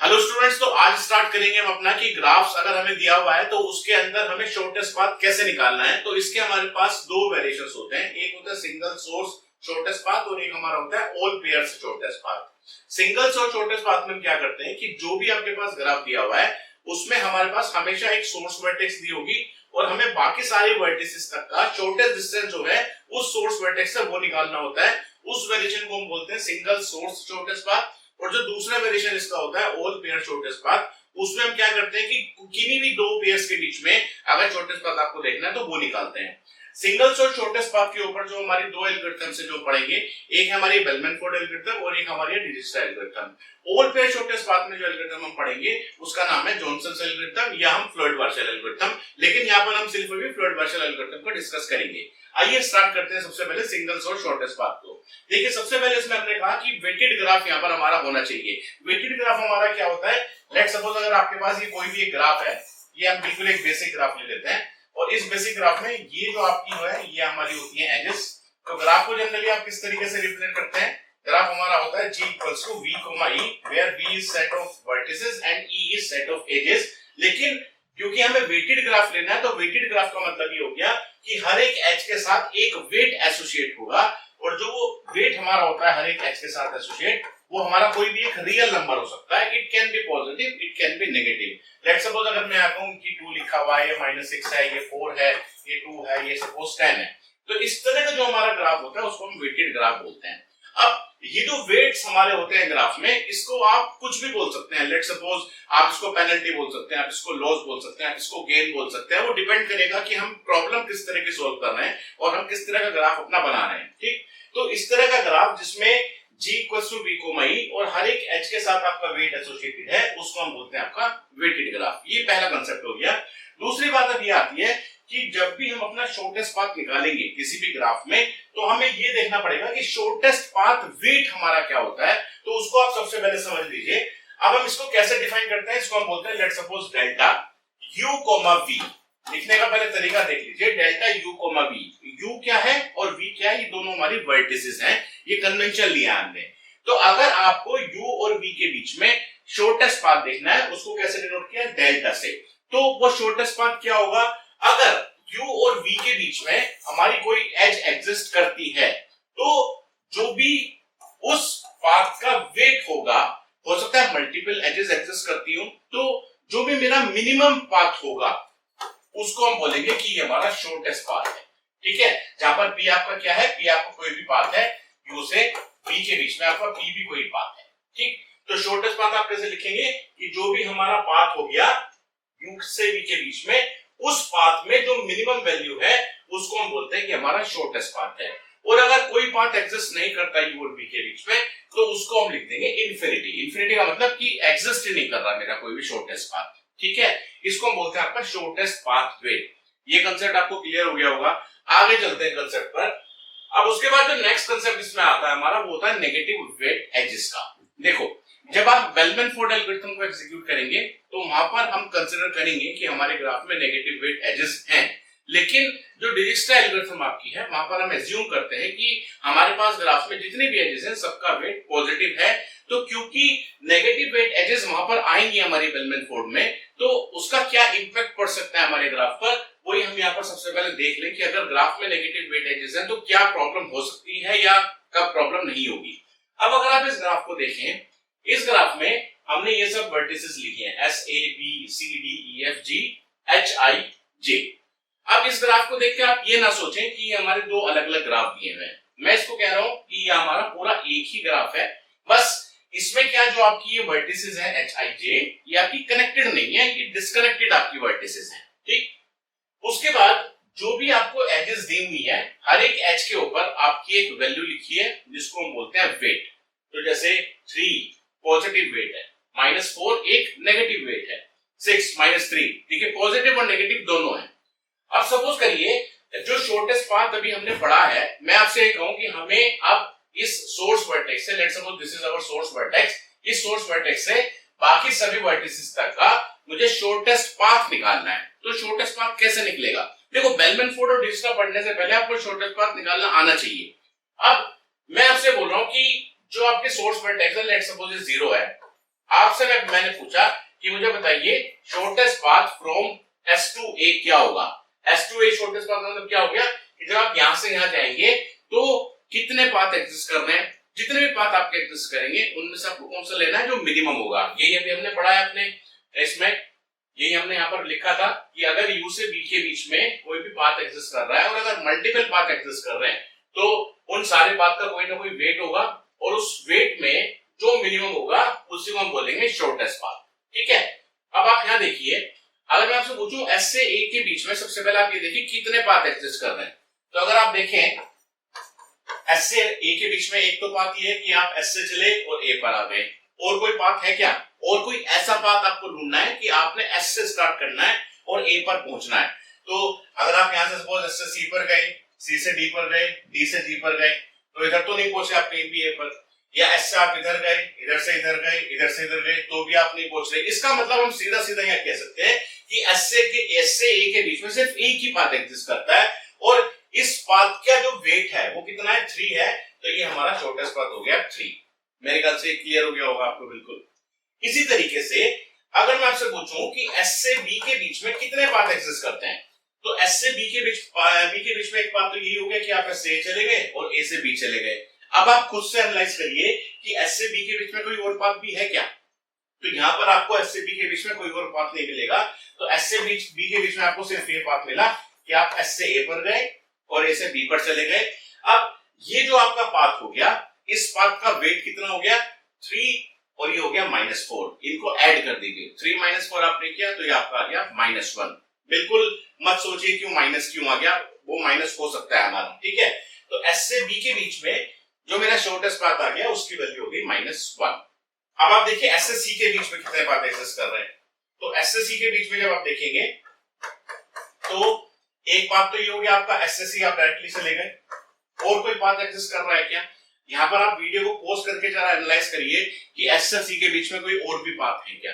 Hello students, तो आज start करेंगे हम अपना कि ग्राफ्स अगर हमें दिया हुआ है तो उसके अंदर हमें शॉर्टेस्ट पाथ कैसे निकालना है। तो इसके हमारे पास दो वेरिएशंस होते हैं, एक होता है सिंगल सोर्स शॉर्टेस्ट पाथ और एक हमारा होता है all pairs shortest path. Single source shortest path में हम क्या करते हैं कि जो भी आपके पास ग्राफ दिया हुआ है उसमें हमारे पास हमेशा एक सोर्स वर्टेक्स दी होगी और हमें बाकी सारे वर्टिसेस तक का शॉर्टेस्ट डिस्टेंस जो है उस सोर्स वर्टेक्स से वो निकालना होता है। उस वेरिएशन को हम बोलते हैं सिंगल सोर्स शॉर्टेस्ट पाथ। और जो दूसरा वेरिएशन इसका होता है ऑल पेयर शॉर्टेस्ट पाथ, उसमें हम क्या करते हैं कि किन्हीं भी दो पेयर्स के बीच में अगर शॉर्टेस्ट पाथ आपको देखना है तो वो निकालते हैं। सिंगल सोर्स शॉर्टेस्ट पाथ के ऊपर जो हमारी दो एल्गोरिथम से जो पढ़ेंगे, एक है हमारी बेलमैन-फोर्ड एल्गोरिथम और एक हमारी Dijkstra algorithm. All pair shortest path में जो एल्गोरिथम हम पढ़ेंगे उसका नाम है जॉनसन एल्गोरिथम या हम फ्लोयड-वार्शल एल्गोरिथम, लेकिन यहाँ पर हम सिर्फ अभी फ्लोयड-वार्शल एल्गोरिथम को डिस्कस करेंगे। आइए स्टार्ट करते हैं सबसे पहले सिंगल सोर्स शॉर्टेस्ट पाथ को। देखिए सबसे पहले इसमें हमने कहा कि वेटेड ग्राफ यहाँ पर हमारा होना चाहिए। वेटेड ग्राफ हमारा क्या होता है, लेट्स सपोज अगर आपके पास ये कोई भी एक ग्राफ है, ये हम बिल्कुल एक बेसिक ग्राफ ले लेते हैं और इस बेसिक ग्राफ में ये जो आपकी है ये हमारी होती है एजेस। तो ग्राफ को जनरली आप किस तरीके से रिप्रेजेंट करते हैं, ग्राफ हमारा होता है G equals to V, E, where V is set of vertices and E is set of edges। लेकिन क्योंकि हमें वेटेड ग्राफ लेना है तो वेटेड ग्राफ का मतलब ये हो गया कि हर एक एज के साथ एक वेट एसोसिएट होगा और जो वो वेट हमारा होता है हर एक एज के साथ एसोसिएट, वो हमारा कोई भी एक रियल नंबर हो सकता है। It can be positive, it can be negative. Let's suppose अगर मैं आता हूं कि 2 लिखा हुआ है, ये -6 है, ये 4 है, ये 2 है, ये सपोज 10 है, तो इस तरह का जो हमारा ग्राफ होता है उसको हम वेटेड ग्राफ बोलते हैं। अब ये जो वेट्स हमारे होते हैं ग्राफ में, इसको आप कुछ भी बोल सकते हैं। लेट्स सपोज आप इसको पेनल्टी बोल सकते हैं, आप इसको लॉस बोल सकते हैं, आप इसको गेन बोल सकते हैं। वो डिपेंड करेगा कि हम प्रॉब्लम किस तरह की सोल्व कर रहे हैं और हम किस तरह का ग्राफ अपना बना रहे हैं। ठीक, तो इस तरह का ग्राफ जिसमें G equals to V, E और हर एक एज के साथ आपका वेट एसोसिएटेड है, उसको हम बोलते हैं आपका वेटेड ग्राफ। ये पहला कांसेप्ट हो गया। दूसरी बात अब ये आती है कि जब भी हम अपना शॉर्टेस्ट पाथ निकालेंगे किसी भी ग्राफ में, तो हमें ये देखना पड़ेगा कि शॉर्टेस्ट पाथ वेट हमारा क्या होता है। तो उसको आप सबसे पहले समझ लीजिए। अब हम इसको कैसे डिफाइन करते हैं, इसको हम बोलते हैं let's suppose delta U, V। लिखने का पहले तरीका देख लीजिए, डेल्टा U, V। U क्या है और V क्या है, ये दोनों हमारी वर्टिसेस हैं, ये कन्वेंशन लिया हमने। तो अगर आपको U और V के बीच में शॉर्टेस्ट पाथ देखना है, उसको कैसे डिनोट किया, डेल्टा से। तो वो शॉर्टेस्ट पाथ क्या होगा, अगर U और V के बीच में हमारी कोई एज एग्जिस्ट करती है तो जो भी उस पाथ का वेट होगा, हो सकता है मल्टीपल एजेस एग्जिस्ट करती हूं, तो जो भी मेरा मिनिमम पाथ होगा उसको हम बोलेंगे कि ये हमारा शॉर्टेस्ट पाथ है। ठीक है, जहां पर P आपका क्या है, P आपका कोई भी पाथ है, U से V के बीच में आपका P भी कोई पाथ है। ठीक, तो शॉर्टेस्ट पाथ आप कैसे लिखेंगे कि जो भी हमारा पाथ हो गया U से V के बीच में, उस पाथ में जो मिनिमम वैल्यू है उसको हम बोलते हैं कि हमारा शॉर्टेस्ट पाथ है। और अगर कोई पाथ एग्जिस्ट नहीं करता U और V के बीच में, तो उसको हम लिख देंगे इन्फिनिटी। इन्फिनिटी का मतलब कि एग्जिस्ट ही नहीं कर रहा मेरा कोई भी शॉर्टेस्ट पाथ। ठीक है, इसको हम बोलते हैं आपका शॉर्टेस्ट पाथ वेट। ये कांसेप्ट आपको क्लियर हो गया होगा। आगे चलते हैं कांसेप्ट पर। अब उसके बाद जो नेक्स्ट कांसेप्ट इसमें आता है हमारा, वो होता है नेगेटिव वेट एजेस का। देखो, जब आप बेलमैन-फोर्ड एल्गोरिथम को एग्जीक्यूट करेंगे तो वहां पर हम कंसीडर करेंगे कि हमारे ग्राफ में नेगेटिव वेट एजेस हैं, लेकिन जो डिजिक्स्ट्रा एल्गोरिथम आपकी है वहां पर हम एज्यूम करते हैं कि हमारे पास ग्राफ में जितने भी एजेस हैं सबका वेट पॉजिटिव है। तो क्योंकि नेगेटिव वेट एजेस वहां पर आएंगे हमारे बेलमैन-फोर्ड में, तो उसका क्या इंपैक्ट पड़ सकता है हमारे ग्राफ पर, वही हम यहाँ पर सबसे पहले देख लें कि अगर ग्राफ में नेगेटिव वेट एजेस हैं तो क्या प्रॉब्लम हो सकती है या कब प्रॉब्लम नहीं होगी। अब अगर आप इस ग्राफ को देखें, इस ग्राफ में हमने ये सब वर्टिसेस लिखे हैं S, A, B, C, D, E, F, G, H, I, J। अब इस ग्राफ को देख के आप ये ना सोचें कि ये हमारे दो अलग अलग ग्राफ दिए हुए हैं। मैं इसको कह रहा हूं कि ये हमारा पूरा एक ही ग्राफ है, बस इसमें क्या जो आपकी ये वर्टिसेस हैं H, I, J, ये आपकी कनेक्टेड नहीं है, ये डिस्कनेक्टेड आपकी वर्टिसेस हैं। ठीक, उसके बाद जो भी आपको एजेस दी हुई है, हर एक एज के ऊपर आपकी एक वैल्यू लिखी है जिसको हम बोलते हैं वेट। तो जैसे 3 पॉजिटिव वेट है, -4 एक नेगेटिव वेट है, 6 -3, ठीक है, पॉजिटिव और नेगेटिव दोनों है। अब सपोज करिए जो शॉर्टेस्ट पाथ अभी हमने पढ़ा है, मैं आपसे ये कहूं कि हमें अब इस सोर्स वर्टेक्स से, let's suppose this is our source vertex, इस सोर्स वर्टेक्स से बाकी सभी वर्टिसेस तक का मुझे शॉर्टेस्ट पाथ निकालना है। तो शॉर्टेस्ट पाथ कैसे निकलेगा, देखो बेलमैन-फोर्ड और डिजिक्स्ट्रा पढ़ने से पहले आपको शॉर्टेस्ट पाथ निकालना आना चाहिए। अब मैं आपसे बोल रहा हूं कि जो आपके सोर्स वर्टेक्स है, लेट्स सपोज ये 0 है, आपसे मैंने पूछा कि मुझे बताइए shortest path from S to A क्या होगा। S to A shortest path मतलब क्या हो गया कि जब आप यहां से यहां जाएंगे तो कितने पाथ एग्जिस्ट कर रहे हैं, जितने भी पाथ आपके एग्जिस्ट करेंगे उनमें से आपको कौन सा लेना है जो मिनिमम होगा। यही अभी हमने पढ़ा है अपने इसमें, यही हमने यहाँ पर लिखा था कि अगर U से B के बीच में कोई भी पाथ एग्जिस्ट कर रहा है और अगर मल्टीपल पाथ एग्जिस्ट कर रहे हैं तो उन सारे पाथ का कोई ना कोई वेट होगा और उस वेट में जो मिनिमम होगा उसी को हम बोलेंगे शॉर्टेस्ट पाथ। ठीक है, अब आप यहां देखिए, अगर मैं आपसे पूछूं S से A के बीच में, सबसे पहले आप ये देखिए कितने पाथ एग्जिस्ट कर रहे हैं। तो अगर आप देखें S से A के बीच में एक तो पाथ ये है कि आप S से चले और A पर आ गए, और कोई पाथ है क्या? और कोई ऐसा पाथ आपको ढूंढना है कि आपने S से स्टार्ट करना है और A पर पहुंचना है। तो अगर आप यहां से सपोज S से C पर गए, C से D पर गए, D से G पर गए, तो इधर तो नहीं पहुंचे आप कहीं भी A पर, या S से आप इधर गए, इधर से इधर गए, इधर से इधर गए, तो भी आप नहीं पहुंच रहे। इसका मतलब हम सीधा सीधा यहां कह सकते हैं कि S से A के बीच में सिर्फ एक ही पाथ एग्जिस्ट करता है और इस पाथ का जो वेट है वो कितना है, 3 है। तो ये हमारा शॉर्टेस्ट पाथ हो गया 3। मेरे ख्याल से क्लियर हो गया होगा आपको बिल्कुल। इसी तरीके से अगर मैं आपसे पूछूं कि S से B के बीच में कितने पाथ एग्जिस्ट करते हैं, तो S से B के बीच में एक पाथ तो यही हो गया कि आप S से A चले गए और A से B चले गए। अब आप खुद से एनालाइज करिए कि S से B के बीच में कोई और पाथ भी है क्या। तो यहाँ पर आपको S से B के बीच में कोई और पाथ नहीं मिलेगा। तो S से B के बीच में आपको सिर्फ ये पाथ मिला कि आप S से A पर गए और A से B पर चले गए। अब ये जो आपका पाथ हो गया, इस पाथ का वेट कितना हो गया, 3 और ये हो गया -4। इनको ऐड कर दीजिए, 3 - 4 आपने किया तो ये आपका आ गया -1। बिल्कुल मत सोचिए क्यों माइनस क्यों आ गया, वो माइनस हो सकता है हमारा। ठीक है, तो S से B के बीच में जो मेरा शॉर्टेस्ट पाथ आ गया उसकी वैल्यू हो गई -1। अब आप देखिए S से C के बीच में कितने पाथ एग्जिस्ट कर रहे हैं। तो S से C के बीच में जब आप देखेंगे तो एक पाथ तो ये हो गया आपका S से C, आप डायरेक्टली चले गए। और कोई पाथ एग्जिस्ट कर रहा है क्या? यहाँ पर आप वीडियो को पॉज करके जरा एनालाइज करिए कि S से C के बीच में कोई और भी पाथ है क्या।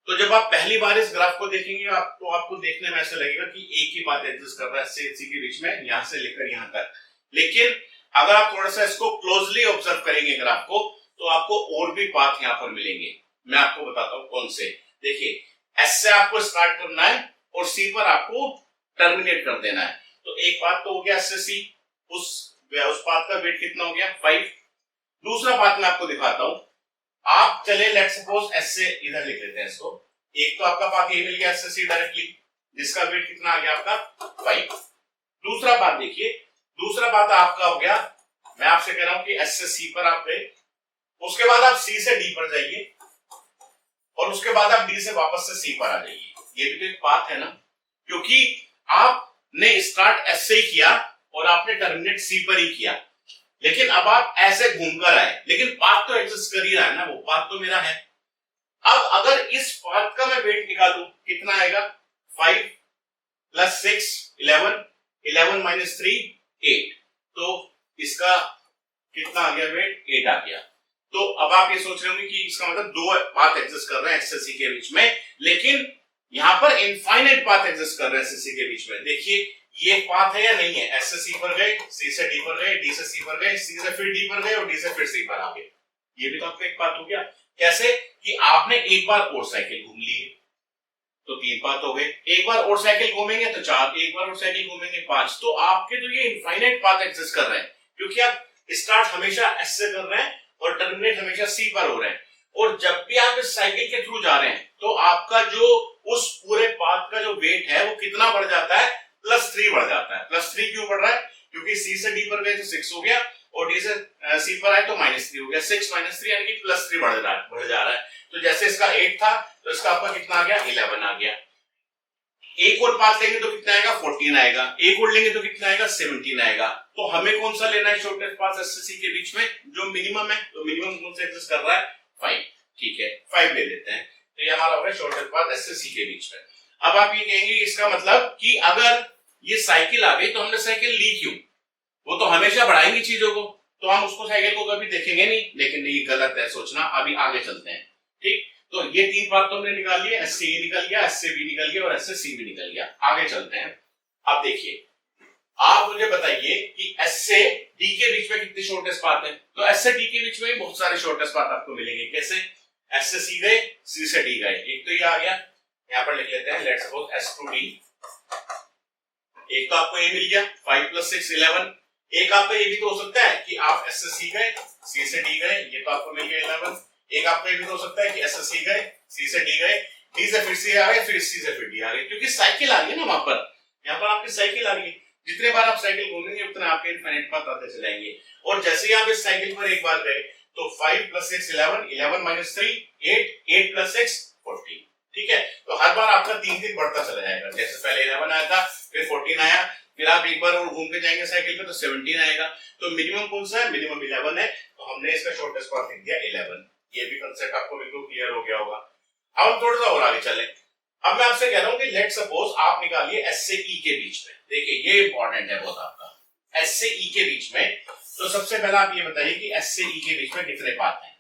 तो जब आप पहली बार इस ग्राफ को देखेंगे तो आपको देखने में ऐसा लगेगा कि एक ही पाथ एग्जिस्ट कर रहा है S से C के बीच में, यहाँ से लेकर यहाँ तक। लेकिन अगर आप थोड़ा सा इसको क्लोजली ऑब्जर्व करेंगे ग्राफ को, तो आपको और भी पाथ यहाँ पर मिलेंगे। मैं आपको बताता हूँ कौन से। देखिए S से आपको स्टार्ट करना है और C पर आपको टर्मिनेट कर देना है। तो एक पाथ तो हो गया S से C, उस पाथ का वेट कितना हो गया 5। दूसरा पाथ मैं आपको दिखाता हूं। आप चले लेट्स सपोज S से इधर लिख लेते हैं इसको। एक तो आपका पाथ ये मिल गया S से C डायरेक्टली, जिसका वेट कितना आ गया आपका 5। दूसरा पाथ देखिए, दूसरा पाथ आपका हो गया, मैं आपसे कह रहा हूं कि S से C पर आप गए, उसके बाद आप C से D पर जाइए और उसके बाद आप D से वापस से C पर आ जाइए। ये भी तो एक पाथ है ना, क्योंकि आपने स्टार्ट S से ही किया और आपने टर्मिनेट C पर ही किया। लेकिन अब आप ऐसे घूमकर आए, लेकिन पाथ तो एग्जिस्ट कर ही रहा है ना, वो पाथ तो मेरा है। अब अगर इस पाथ का मैं वेट निकालूं कितना आएगा, 5 + 6 11, 11 - 3 8। तो इसका कितना आ गया वेट, 8 आ गया। तो अब आप ये सोच रहे होंगे कि इसका मतलब दो पाथ एग्जिस्ट कर रहे हैं S से C के बीच में, लेकिन यहां पर इनफाइनाइट पाथ एग्जिस्ट कर रहे हैं S से C के बीच में। देखिए ये पाथ है या नहीं है, S से C पर गए, C से D पर गए, D से C पर गए, C से फिर D पर गए और D से फिर C पर आ गए। ये भी तो आपका एक पाथ हो गया। कैसे कि आपने एक बार और साइकिल घूम ली, तो 3 पाथ हो गए। एक बार और साइकिल घूमेंगे तो 4, एक बार और साइकिल घूमेंगे 5। तो आपके तो ये इनफाइनाइट पाथ एग्जिस्ट कर रहे हैं, क्योंकि आप स्टार्ट हमेशा S से कर रहे हैं और टर्मिनेट हमेशा C पर हो रहे हैं। और जब भी आप इस साइकिल के थ्रू जा रहे हैं तो आपका जो उस पूरे पाथ का जो वेट है वो कितना बढ़ जाता है, +3 बढ़ जाता है। +3 क्यों बढ़ रहा है, क्योंकि C से D पर गए तो 6 हो गया और D से C पर आए तो -3 हो गया। 6 - 3 यानी कि +3 बढ़ जा रहा है। तो जैसे इसका 8 था तो इसका आपका कितना आ गया, 11 आ गया। एक और पाथ लेंगे तो कितना आएगा, 14 आएगा। एक और लेंगे तो कितना आएगा, 17 आएगा। तो हमें कौन सा लेना है शॉर्टेस्ट पाथ S से C के बीच में, जो मिनिमम है। तो मिनिमम कौन सा एग्जिस्ट कर रहा है, 5। ठीक है, 5 ले लेते हैं। तो ये हमारा होगा शॉर्टेस्ट पाथ S से C के बीच में। अब आप ये कहेंगे इसका मतलब कि अगर ये साइकिल आ गई तो हमने साइकिल ली क्यों, वो तो हमेशा बढ़ाएंगी चीजों को, तो हम उसको साइकिल को कभी देखेंगे नहीं। लेकिन ये गलत है सोचना। अभी आगे चलते हैं। ठीक, तो ये 3 पाथ तो हमने निकाल लिए, S से A निकल गया, S से B निकल गया और S से C भी निकल गया। आगे चलते हैं। अब देखिए, आप मुझे बताइए कि S से D के बीच में कितने शॉर्टेस्ट पाथ है। तो S से D के बीच में बहुत सारे शॉर्टेस्ट पाथ आपको मिलेंगे। कैसे, एस से सी गए, सी से डी गए, एक तो ये आ गया, यहाँ पर लिख लेते हैं let's suppose S to D. एक तो आपको ये मिल गया 5 + 6 11। एक आपका ये भी तो हो सकता है कि आप एस से सी गए, सी से डी गए, ये तो आपको मिल गया 11। एक आपका ये भी तो हो सकता है कि एस से सी गए, सी से डी गए, डी से फिर सी आ गए, फिर सी से फिर डी आ गए, क्योंकि साइकिल आ रही है ना वहां पर, यहाँ पर आपकी साइकिल आ रही है। जितने बार आप साइकिल घूमेंगे उतने आपके इनफाइनाइट पाथ आते चले जाएंगे। और जैसे ही आप इस साइकिल पर एक बार गए तो 5 + 6 11, 11 - 3 8, 8 + 6 14। ठीक है, तो हर बार आपका 3 बढ़ता चला जाएगा। जैसे पहले 11 आया था, फिर 14 आया, फिर आप एक बार और घूम के जाएंगे साइकिल पे तो 17 आएगा। तो मिनिमम कौन सा है? मिनिमम 11 है, तो हमने इसका शॉर्टेस्ट पाथ लिख दिया 11। ये भी कांसेप्ट आपको बिल्कुल क्लियर हो गया होगा। अब हम थोड़ा सा और आगे चलें। अब मैं आपसे कह रहा हूं कि लेट सपोज आप निकालिए एस से ई के बीच में। देखिए ये इंपॉर्टेंट है बहुत आपका, एस से ई के बीच में। तो सबसे पहला आप ये बताइए कि एस से ई के बीच में कितने पाथ हैं।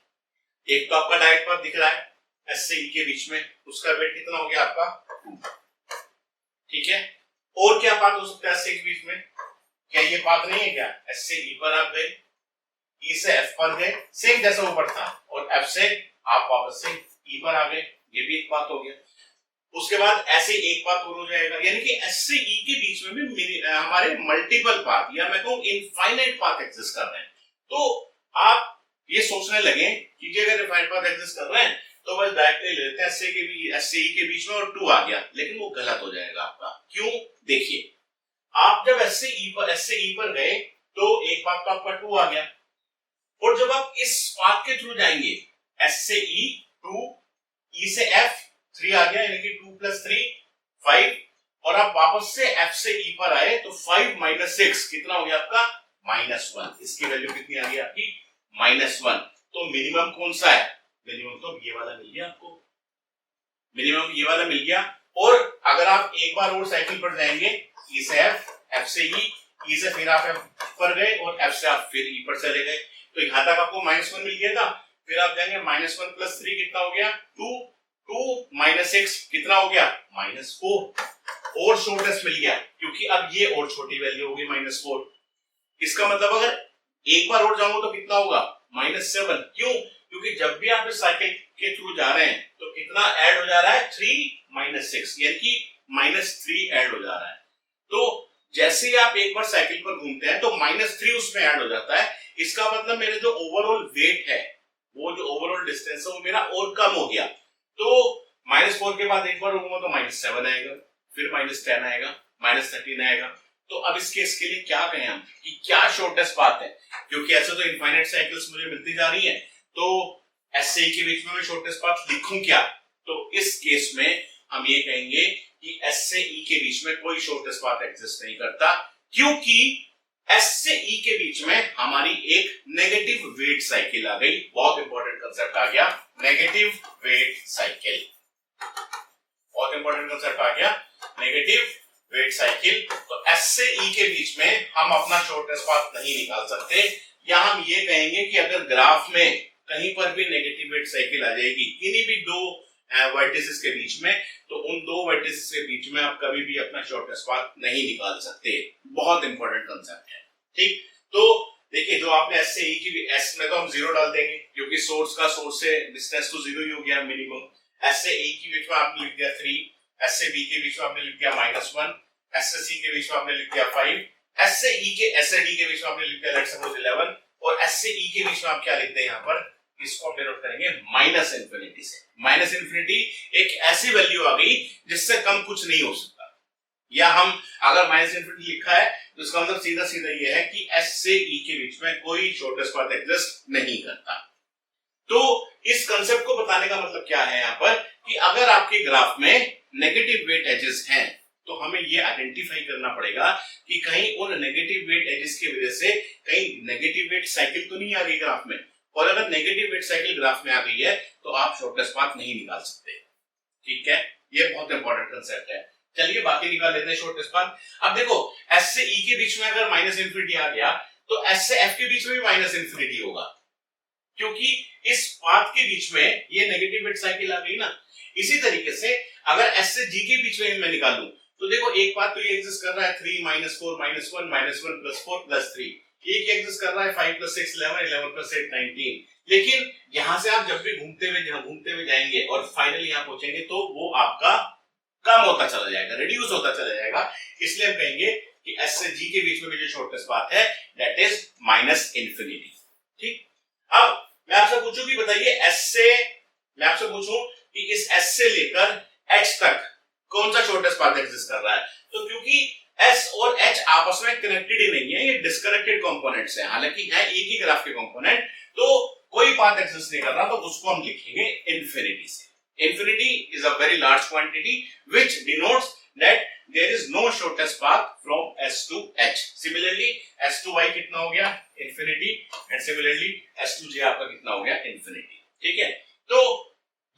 एक तो आपका डायरेक्ट पाथ दिख रहा है एस से ई के बीच में, उसका वेट कितना हो गया आपका 2। ठीक है, और क्या पाथ हो सकता है एस से ई के बीच में? क्या ये पाथ नहीं है क्या? एस से ई पर आप गए, ई से एफ पर गए, सेम जैसा ऊपर था, और एफ से आप वापस से ई पर आ गए, ये भी एक पाथ हो गया। उसके बाद ऐसे एक पाथ और हो जाएगा, यानी कि एस से ई के बीच में भी हमारे मल्टीपल पाथ या मैं कहूं इनफाइनाइट पाथ एग्जिस्ट कर रहे हैं। तो आप ये सोचने लगे कि अगर इनफाइनाइट पाथ एग्जिस्ट कर रहे हैं तो बस डायरेक्टली ले लेते हैं एस से ई के बीच में और 2 आ गया, लेकिन वो गलत हो जाएगा आपका। क्यों? देखिए, आप जब एस से ई पर गए तो एक पाथ तो आपका 2 आ गया, और जब आप इस पाथ के थ्रू जाएंगे एस से ई 2, ई से एफ 3 आ गया, यानी कि 2 + 3 5, और आप वापस से एफ से ई पर आए तो 5 - 6 कितना हो गया आपका -1। इसकी वैल्यू कितनी आ गई आपकी -1। तो मिनिमम कौन सा है? मिनिमम तो ये वाला मिल गया आपको, मिनिमम ये वाला मिल गया। और अगर आप एक बार और साइकिल पर जाएंगे ई से एफ, एफ से ई से फिर आप एफ पर गए, और एफ से आप फिर ई पर चले गए, तो यहां तक आपको -1 मिल गया था। फिर आप जाएंगे -1 + 3 कितना हो गया 2, 2 - 6 कितना हो गया -4, और शॉर्टेस्ट मिल गया, क्योंकि अब ये और छोटी वैल्यू होगी -4। इसका मतलब अगर एक बार और जाऊंगा तो कितना होगा -7। क्यों? क्योंकि जब भी आप इस साइकिल के थ्रू जा रहे हैं तो कितना ऐड हो जा रहा है 3 - 6, यानी कि -3 ऐड हो जा रहा है। तो जैसे ही आप एक बार साइकिल पर घूमते हैं तो -3 उसमें ऐड हो जाता है। इसका मतलब मेरे जो ओवरऑल वेट है, वो जो ओवरऑल डिस्टेंस है वो मेरा और कम हो गया। तो -4 के बाद एक बार घूमा तो -7 आएगा, फिर -10 आएगा, -13 आएगा। तो अब इस केस के लिए क्या कहें हम कि क्या शॉर्टेस्ट पाथ है? क्योंकि ऐसे तो इनफाइनाइट साइकिल्स मुझे मिलती जा रही है, तो एस से ई के बीच में मैं शॉर्टेस्ट पाथ लिखूं क्या? तो इस केस में हम ये कहेंगे कि एस से ई के बीच में कोई शॉर्टेस्ट पाथ एग्जिस्ट नहीं करता, क्योंकि एस से ई के बीच में हमारी एक नेगेटिव वेट साइकिल आ गई। बहुत इंपॉर्टेंट कंसेप्ट आ गया, नेगेटिव वेट साइकिल। बहुत इंपॉर्टेंट कंसेप्ट आ गया, नेगेटिव वेट साइकिल। तो एस से ई के बीच में हम अपना शॉर्टेस्ट पाथ नहीं निकाल सकते, या हम ये कहेंगे कि अगर ग्राफ में कहीं पर भी नेगेटिव वेट साइकिल आ जाएगी किन्हीं भी दो वर्टिसेस के बीच में, तो उन दो वर्टिसेस के बीच में आप कभी भी अपना शॉर्टेस्ट पाथ नहीं निकाल सकते। बहुत इंपॉर्टेंट कंसेप्ट है। ठीक, तो देखिए जो आपने एस से ई की, एस में तो हम 0 डाल देंगे क्योंकि सोर्स से डिस्टेंस तो 0 ही हो गया मिनिमम। एस से ई के बीच में आपने लिख दिया 3, एस से बी के बीच में आपने लिख दिया -1, एस से सी के बीच में आपने लिख दिया 5, एस से ई के एस से डी के बीच में आपने लिख दिया लेट्स सपोज 11, और एस से ई के बीच में आप क्या लिखते हैं यहाँ पर, इसको हम डिनोट करेंगे -∞ से। -∞ एक ऐसी वैल्यू आ गई जिससे कम कुछ नहीं हो सकता, या हम अगर -∞ लिखा है तो इसका मतलब सीधा सीधा ये है कि एस से ई के बीच में कोई शॉर्टेस्ट पाथ एग्जिस्ट नहीं करता। तो इस कंसेप्ट को बताने का मतलब क्या है यहाँ पर कि अगर आपके ग्राफ में नेगेटिव वेट एजेस हैं तो हमें ये आइडेंटिफाई करना पड़ेगा कि कहीं उन नेगेटिव वेट एजेस की वजह से कहीं नेगेटिव वेट साइकिल तो नहीं आ गई ग्राफ में, और अगर नेगेटिव वेट साइकिल ग्राफ में आ गई है तो आप शॉर्टेस्ट पाथ नहीं निकाल सकते। ठीक है, ये बहुत इंपॉर्टेंट कंसेप्ट है। चलिए बाकी निकाल लेते हैं शॉर्टेस्ट पाथ। अब देखो एस से ई के बीच में अगर -∞ आ गया तो एस से एफ के बीच में भी -∞ होगा, क्योंकि इस पाथ के बीच में ये नेगेटिव वेट साइकिल आ गई ना। इसी तरीके से अगर एस से जी के बीच में मैं निकालूं तो देखो एक पाथ तो ये एग्जिस्ट कर रहा है 3 -4 -1 -1 +4 +3, एक एग्जिस्ट कर रहा है 5 + 6 11 11 + 8 19, लेकिन यहां से आप जब भी घूमते हुए जाएंगे और फाइनली यहां पहुंचेंगे तो वो आपका कम होता चला जाएगा, रिड्यूस होता चला जाएगा। इसलिए हम कहेंगे कि एस से जी के बीच में जो शॉर्टेस्ट पाथ है दैट इज माइनस इन्फिनिटी। ठीक, अब मैं आपसे पूछूं कि बताइए मैं आपसे पूछूं कि इस एस से लेकर एच तक कौन सा शॉर्टेस्ट पाथ एग्जिस्ट कर रहा है, तो क्योंकि एस और एच आपस में कनेक्टेड ही नहीं है, ये डिस्कनेक्टेड कंपोनेंट्स हैं, हालांकि है एक ही ग्राफ के कंपोनेंट, तो कोई पाथ एग्जिस्ट नहीं कर रहा, तो उसको हम लिखेंगे इन्फिनिटी से। Infinity is a very large quantity which denotes that there is no shortest path from S to H. Similarly, S to Y कितना हो गया? Infinity. And similarly, S to J आपका कितना हो गया? Infinity. ठीक है? तो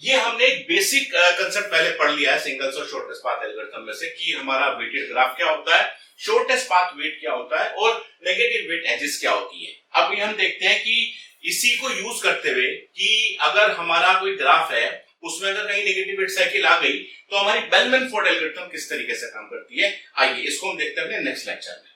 ये हमने एक बेसिक कंसेप्ट पहले पढ़ लिया है सिंगल और शॉर्टेस्ट पाथ एल्गोरिथम में से कि हमारा वेटेड ग्राफ क्या होता है, शॉर्टेस्ट पाथ वेट क्या होता है और नेगेटिव वेट एजेस क्या होती है। अब हम देखते हैं कि इसी को यूज करते हुए कि अगर हमारा कोई ग्राफ है उसमें अगर कहीं नेगेटिव वेट साइकिल आ गई तो हमारी बेलमैन फोर्ड एल्गोरिथम किस तरीके से काम करती है, आइए इसको हम देखते हैं अपने नेक्स्ट लेक्चर में।